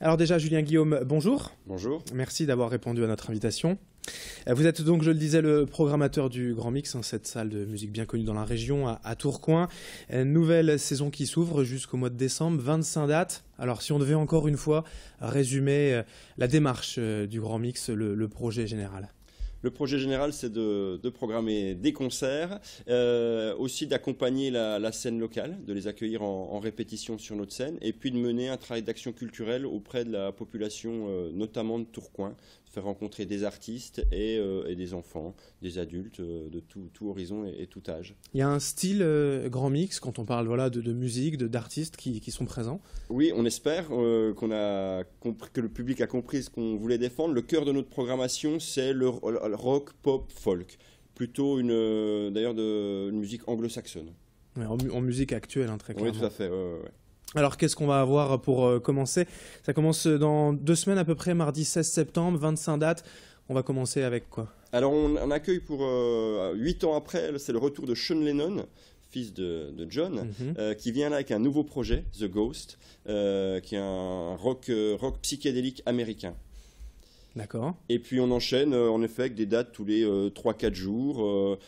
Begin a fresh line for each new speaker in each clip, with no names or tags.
Alors déjà, Julien Guillaume, bonjour.
Bonjour.
Merci d'avoir répondu à notre invitation. Vous êtes donc, je le disais, le programmateur du Grand Mix, cette salle de musique bien connue dans la région, à Tourcoing. Nouvelle saison qui s'ouvre jusqu'au mois de décembre, 25 dates. Alors si on devait encore une fois résumer la démarche du Grand Mix, le projet général.
Le projet général, c'est de programmer des concerts, aussi d'accompagner la scène locale, de les accueillir en répétition sur notre scène, et puis de mener un travail d'action culturelle auprès de la population, notamment de Tourcoing, de faire rencontrer des artistes et des enfants, des adultes de tout horizon et tout âge.
Il y a un style Grand Mix quand on parle de musique, d'artistes qui sont présents.
Oui, on espère que le public a compris ce qu'on voulait défendre. Le cœur de notre programmation, c'est le rock, pop, folk. Plutôt d'ailleurs une musique anglo-saxonne.
Ouais, en musique actuelle, très clairement.
Oui, tout à fait. Ouais.
Alors, qu'est-ce qu'on va avoir pour commencer? Ça commence dans 2 semaines à peu près, mardi 16 septembre, 25 dates. On va commencer avec quoi?
Alors, on accueille pour 8 ans après, c'est le retour de Sean Lennon, fils de John, qui vient là avec un nouveau projet, The Ghost, qui est un rock psychédélique américain.
D'accord.
Et puis on enchaîne en effet avec des dates tous les 3-4 jours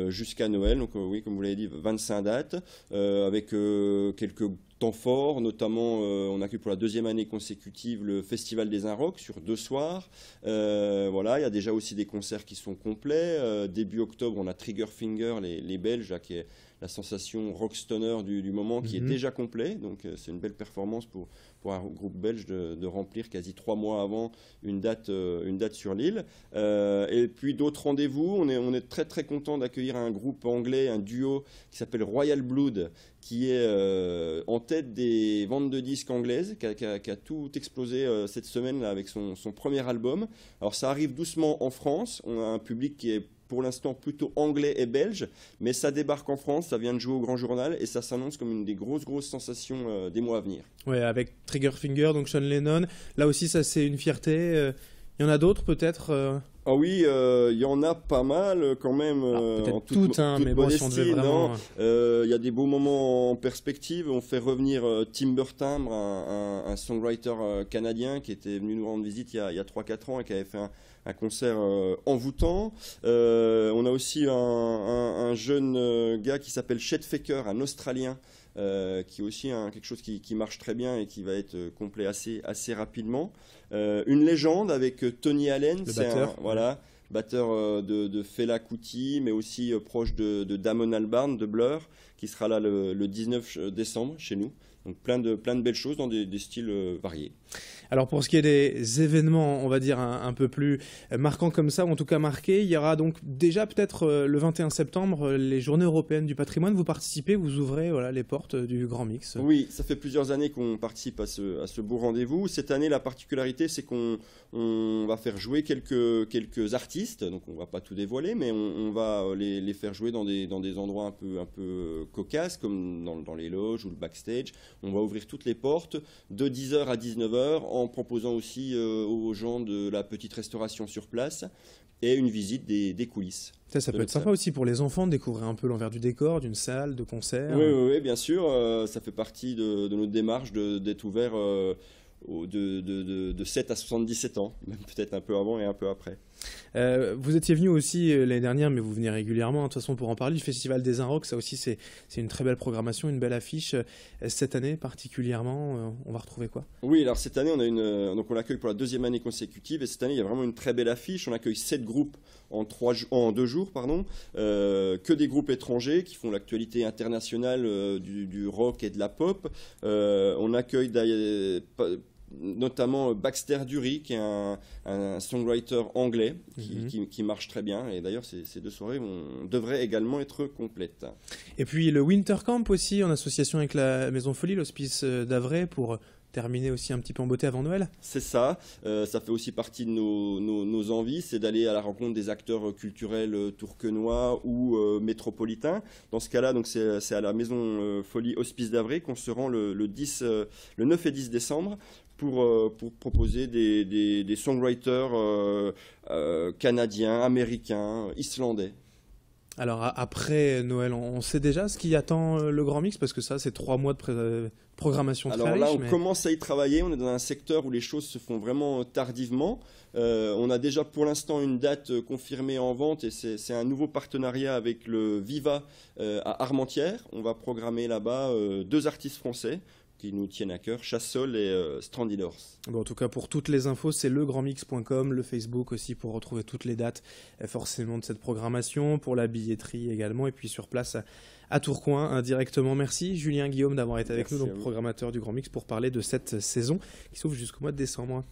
jusqu'à Noël. Donc oui, comme vous l'avez dit, 25 dates avec quelques temps forts. Notamment, on accueille pour la 2e année consécutive le Festival des Inrocks sur 2 soirs. Voilà, il y a déjà aussi des concerts qui sont complets. Début octobre, on a Triggerfinger, les Belges, là, qui est la sensation rock stoner du moment, qui est déjà complet. Donc c'est une belle performance pour un groupe belge de remplir quasi 3 mois avant une date sur l'île. Et puis d'autres rendez-vous. On est très très content d'accueillir un groupe anglais, un duo qui s'appelle Royal Blood, qui est en tête des ventes de disques anglaises, qui a tout explosé cette semaine là, avec son premier album. Alors ça arrive doucement en France. On a un public qui est pour l'instant plutôt anglais et belge, mais ça débarque en France, ça vient de jouer au Grand Journal et ça s'annonce comme une des grosses sensations des mois à venir.
Ouais, avec Triggerfinger, donc Sean Lennon, là aussi ça c'est une fierté. Il y en a d'autres peut-être
Ah oui, il y en a pas mal quand même.
Peut-être toutes, mais bon, si on devait vraiment...
Il y a des beaux moments en perspective. On fait revenir Timber Timbre, un songwriter canadien qui était venu nous rendre visite il y a 3-4 ans et qui avait fait un concert envoûtant. On a aussi un jeune gars qui s'appelle Chet Faker, un Australien, qui est aussi quelque chose qui marche très bien et qui va être complet assez rapidement. Une légende avec Tony Allen, batteur de Fela Kuti, mais aussi proche de Damon Albarn de Blur, qui sera là le 19 décembre chez nous. Donc plein de belles choses dans des styles variés.
Alors pour ce qui est des événements, on va dire un peu plus marquants comme ça, ou en tout cas marqués, il y aura donc déjà peut-être le 21 septembre les Journées européennes du patrimoine. Vous participez, vous ouvrez les portes du Grand Mix.
Oui, ça fait plusieurs années qu'on participe à ce beau rendez-vous. Cette année, la particularité, c'est qu'on va faire jouer quelques artistes. Donc on va pas tout dévoiler, mais on va les faire jouer dans des endroits un peu cocasses, comme dans les loges ou le backstage. On va ouvrir toutes les portes de 10h à 19h en proposant aussi aux gens de la petite restauration sur place et une visite des coulisses.
Ça peut être sympa aussi pour les enfants de découvrir un peu l'envers du décor d'une salle de concert.
Oui, bien sûr. Ça fait partie de notre démarche d'être ouvert de 7 à 77 ans, même peut-être un peu avant et un peu après.
Vous étiez venu aussi l'année dernière, mais vous venez régulièrement, de toute façon, pour en parler, du Festival des Inrocks. Ça aussi, c'est une très belle programmation, une belle affiche. Cette année, particulièrement, on va retrouver quoi?
Oui, alors cette année, donc on l'accueille pour la 2e année consécutive, et cette année, il y a vraiment une très belle affiche. On accueille 7 groupes en 2 jours, que des groupes étrangers qui font l'actualité internationale du rock et de la pop. On accueille notamment Baxter Dury, qui est un songwriter anglais qui marche très bien. Et d'ailleurs, ces 2 soirées devraient également être complètes.
Et puis le Winter Camp aussi, en association avec la Maison Folie, l'hospice d'Avray, pour terminer aussi un petit peu en beauté avant Noël.
C'est ça. Ça fait aussi partie de nos envies, c'est d'aller à la rencontre des acteurs culturels tourquenois ou métropolitains. Dans ce cas-là, donc c'est à la Maison Folie Hospice d'Avray qu'on se rend le 9 et 10 décembre. Pour proposer des songwriters canadiens, américains, islandais.
Alors après Noël, on sait déjà ce qui attend le Grand Mix, parce que ça, c'est 3 mois de programmation très
Alors là,
riche.
on commence à y travailler. On est dans un secteur où les choses se font vraiment tardivement. On a déjà pour l'instant une date confirmée en vente et c'est un nouveau partenariat avec le Viva à Armentières. On va programmer là-bas 2 artistes français qui nous tiennent à cœur, Chassol et Strandilors.
Bon, en tout cas, pour toutes les infos, c'est legrandmix.com, le Facebook aussi pour retrouver toutes les dates forcément de cette programmation, pour la billetterie également, et puis sur place à Tourcoing directement. Merci Julien Guillaume d'avoir été avec
Merci
nous, donc programmateur du Grand Mix, pour parler de cette saison qui s'ouvre jusqu'au mois de décembre.